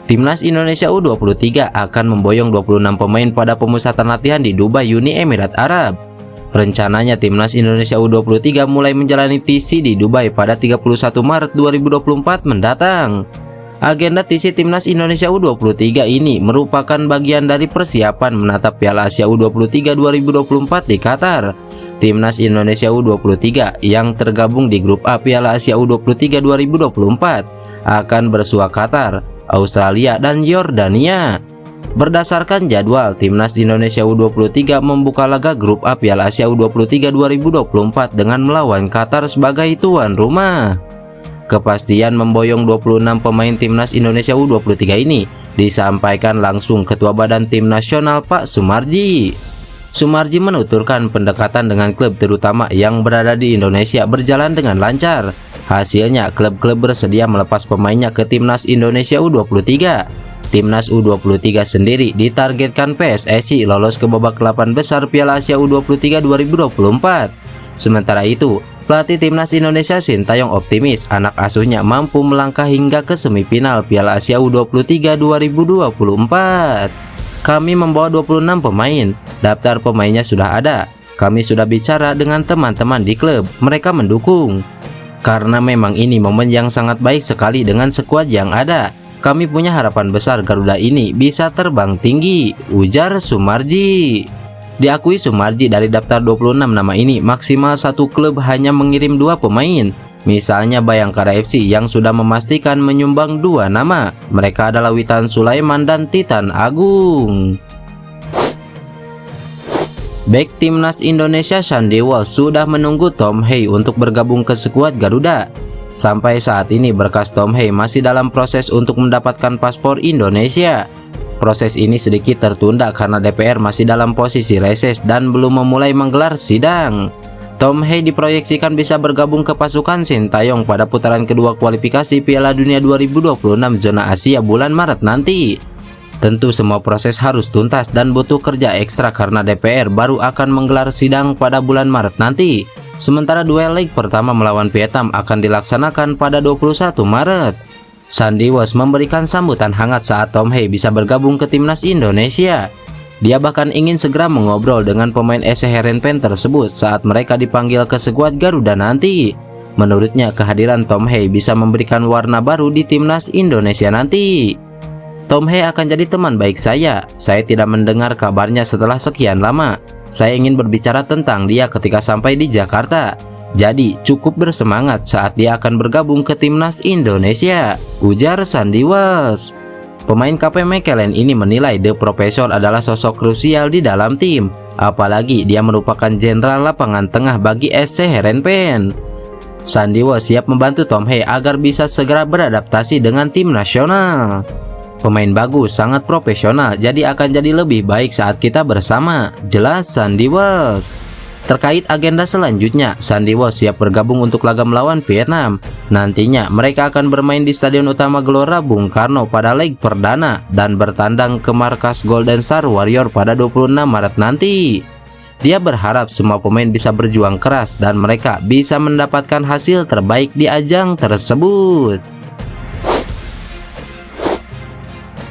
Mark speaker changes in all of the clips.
Speaker 1: Timnas Indonesia U23 akan memboyong 26 pemain pada pemusatan latihan di Dubai, Uni Emirat Arab. Rencananya Timnas Indonesia U23 mulai menjalani TC di Dubai pada 31 Maret 2024 mendatang. Agenda TC Timnas Indonesia U23 ini merupakan bagian dari persiapan menatap Piala Asia U23 2024 di Qatar. Timnas Indonesia U23 yang tergabung di grup A Piala Asia U23 2024 akan bersua Qatar, Australia, dan Yordania. Berdasarkan jadwal, Timnas Indonesia U23 membuka laga grup A Piala Asia U23 2024 dengan melawan Qatar sebagai tuan rumah. Kepastian memboyong 26 pemain Timnas Indonesia U23 ini disampaikan langsung Ketua Badan Tim Nasional Pak Sumarji. Sumarji menuturkan pendekatan dengan klub terutama yang berada di Indonesia berjalan dengan lancar. Hasilnya, klub-klub bersedia melepas pemainnya ke Timnas Indonesia U23. Timnas U23 sendiri ditargetkan PSSI lolos ke babak 8 besar Piala Asia U23 2024. Sementara itu, pelatih Timnas Indonesia Sintayong optimis anak asuhnya mampu melangkah hingga ke semifinal Piala Asia U23 2024. Kami membawa 26 pemain, daftar pemainnya sudah ada. Kami sudah bicara dengan teman-teman di klub, mereka mendukung. Karena memang ini momen yang sangat baik sekali dengan skuad yang ada. Kami punya harapan besar Garuda ini bisa terbang tinggi, ujar Sumarji. Diakui Sumarji dari daftar 26 nama ini, maksimal satu klub hanya mengirim 2 pemain. Misalnya Bayangkara FC yang sudah memastikan menyumbang 2 nama. Mereka adalah Witan Sulaiman dan Titan Agung. Bek Timnas Indonesia Shandy Walsh sudah menunggu Tom Hey untuk bergabung ke skuad Garuda. Sampai saat ini berkas Tom Hey masih dalam proses untuk mendapatkan paspor Indonesia. Proses ini sedikit tertunda karena DPR masih dalam posisi reses dan belum memulai menggelar sidang. Tom Hey diproyeksikan bisa bergabung ke pasukan Sintayong pada putaran kedua kualifikasi Piala Dunia 2026 zona Asia bulan Maret nanti. Tentu semua proses harus tuntas dan butuh kerja ekstra karena DPR baru akan menggelar sidang pada bulan Maret nanti. Sementara duel leg pertama melawan Vietnam akan dilaksanakan pada 21 Maret. Shandy Walsh memberikan sambutan hangat saat Tom Hey bisa bergabung ke Timnas Indonesia. Dia bahkan ingin segera mengobrol dengan pemain SC Heerenveen tersebut saat mereka dipanggil ke skuad Garuda nanti. Menurutnya kehadiran Tom Hey bisa memberikan warna baru di Timnas Indonesia nanti. Tom Hey akan jadi teman baik saya tidak mendengar kabarnya setelah sekian lama. Saya ingin berbicara tentang dia ketika sampai di Jakarta. Jadi cukup bersemangat saat dia akan bergabung ke Timnas Indonesia, ujar Shandy Walsh. Pemain KP Mechelen ini menilai The Professor adalah sosok krusial di dalam tim. Apalagi dia merupakan jenderal lapangan tengah bagi SC Heerenveen. Shandy Walsh siap membantu Tom Hey agar bisa segera beradaptasi dengan tim nasional. Pemain bagus, sangat profesional, jadi akan jadi lebih baik saat kita bersama, jelas Shandy Walsh. Terkait agenda selanjutnya, Shandy Walsh siap bergabung untuk laga melawan Vietnam. Nantinya mereka akan bermain di Stadion Utama Gelora Bung Karno pada leg perdana dan bertandang ke markas Golden Star Warrior pada 26 Maret nanti. Dia berharap semua pemain bisa berjuang keras dan mereka bisa mendapatkan hasil terbaik di ajang tersebut.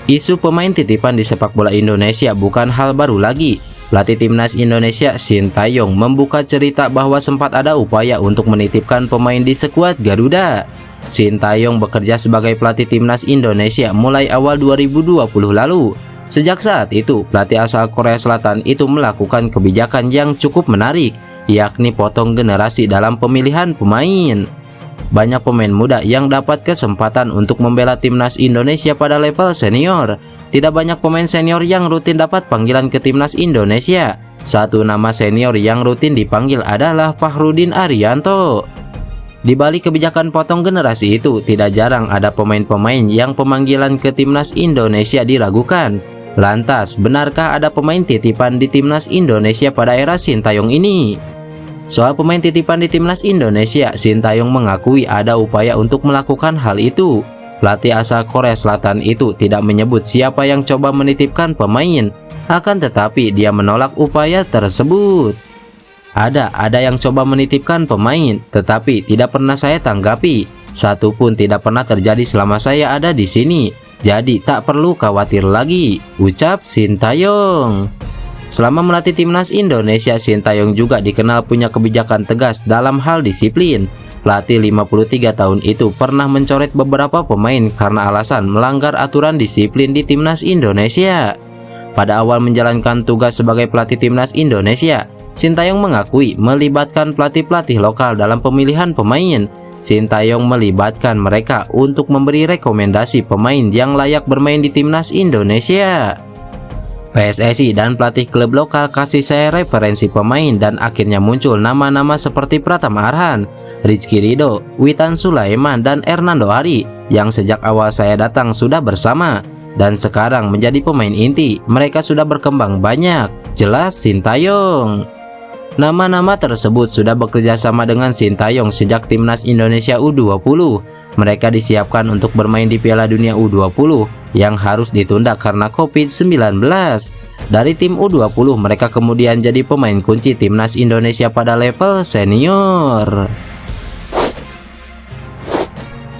Speaker 1: Isu pemain titipan di sepak bola Indonesia bukan hal baru lagi. Pelatih Timnas Indonesia Sintayong membuka cerita bahwa sempat ada upaya untuk menitipkan pemain di skuad Garuda. Sintayong bekerja sebagai pelatih Timnas Indonesia mulai awal 2020 lalu. Sejak saat itu, pelatih asal Korea Selatan itu melakukan kebijakan yang cukup menarik, yakni potong generasi dalam pemilihan pemain. Banyak pemain muda yang dapat kesempatan untuk membela Timnas Indonesia pada level senior. Tidak banyak pemain senior yang rutin dapat panggilan ke Timnas Indonesia. Satu nama senior yang rutin dipanggil adalah Fakhrudin Arianto. Di balik kebijakan potong generasi itu, tidak jarang ada pemain-pemain yang pemanggilan ke Timnas Indonesia diragukan. Lantas, benarkah ada pemain titipan di Timnas Indonesia pada era Sintayong ini? Soal pemain titipan di Timnas Indonesia, Sintayong mengakui ada upaya untuk melakukan hal itu. Pelatih asal Korea Selatan itu tidak menyebut siapa yang coba menitipkan pemain, akan tetapi dia menolak upaya tersebut. Ada yang coba menitipkan pemain, tetapi tidak pernah saya tanggapi. Satu pun tidak pernah terjadi selama saya ada di sini. Jadi tak perlu khawatir lagi, ucap Sintayong. Selama melatih timnas Indonesia, Sintayong juga dikenal punya kebijakan tegas dalam hal disiplin. Pelatih 53 tahun itu pernah mencoret beberapa pemain karena alasan melanggar aturan disiplin di timnas Indonesia. Pada awal menjalankan tugas sebagai pelatih timnas Indonesia, Sintayong mengakui melibatkan pelatih-pelatih lokal dalam pemilihan pemain. Sintayong melibatkan mereka untuk memberi rekomendasi pemain yang layak bermain di timnas Indonesia. PSSI dan pelatih klub lokal kasih saya referensi pemain dan akhirnya muncul nama-nama seperti Pratama Arhan, Rizky Ridho, Witan Sulaiman, dan Hernando Ari yang sejak awal saya datang sudah bersama dan sekarang menjadi pemain inti. Mereka sudah berkembang banyak, jelas Sintayong. Nama-nama tersebut sudah bekerja sama dengan Sintayong sejak timnas Indonesia U20. Mereka disiapkan untuk bermain di Piala Dunia U20 yang harus ditunda karena COVID-19. Dari tim U20, mereka kemudian jadi pemain kunci timnas Indonesia pada level senior.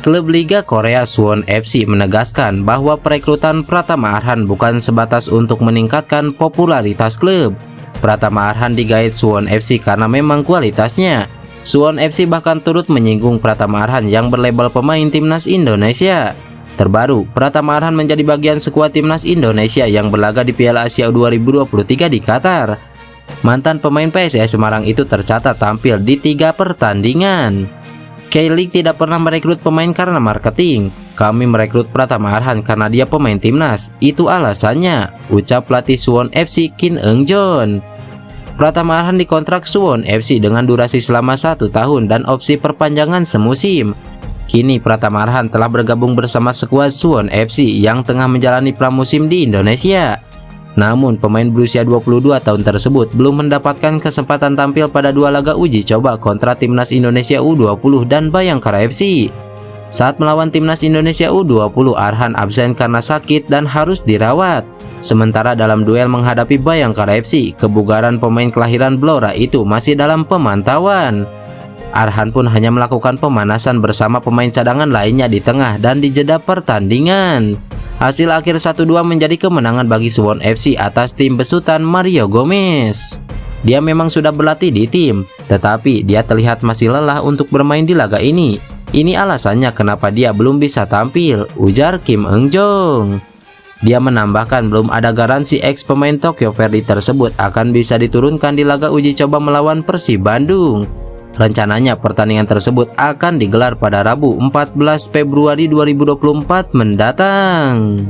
Speaker 1: Klub Liga Korea Suwon FC menegaskan bahwa perekrutan Pratama Arhan bukan sebatas untuk meningkatkan popularitas klub. Pratama Arhan digait Suwon FC karena memang kualitasnya. Suwon FC bahkan turut menyinggung Pratama Arhan yang berlabel pemain timnas Indonesia. Terbaru, Pratama Arhan menjadi bagian skuad timnas Indonesia yang berlaga di Piala Asia 2023 di Qatar. Mantan pemain PSIS Semarang itu tercatat tampil di 3 pertandingan. K-League tidak pernah merekrut pemain karena marketing. Kami merekrut Pratama Arhan karena dia pemain timnas. Itu alasannya, ucap pelatih Suwon FC Kim Eung-jon. Pratama Arhan dikontrak Suwon FC dengan durasi selama 1 tahun dan opsi perpanjangan semusim. Kini Pratama Arhan telah bergabung bersama skuad Suwon FC yang tengah menjalani pramusim di Indonesia. Namun pemain berusia 22 tahun tersebut belum mendapatkan kesempatan tampil pada 2 laga uji coba kontra timnas Indonesia U20 dan Bayangkara FC. Saat melawan timnas Indonesia U20, Arhan absen karena sakit dan harus dirawat. Sementara dalam duel menghadapi Bayangkara FC, kebugaran pemain kelahiran Blora itu masih dalam pemantauan. Arhan pun hanya melakukan pemanasan bersama pemain cadangan lainnya di tengah dan di jeda pertandingan. Hasil akhir 1-2 menjadi kemenangan bagi Suwon FC atas tim besutan Mario Gomez. Dia memang sudah berlatih di tim, tetapi dia terlihat masih lelah untuk bermain di laga ini. Ini alasannya kenapa dia belum bisa tampil, ujar Kim Eung-jon. Dia menambahkan belum ada garansi ex pemain Tokyo Verdy tersebut akan bisa diturunkan di laga uji coba melawan Persib Bandung. Rencananya pertandingan tersebut akan digelar pada Rabu 14 Februari 2024 mendatang.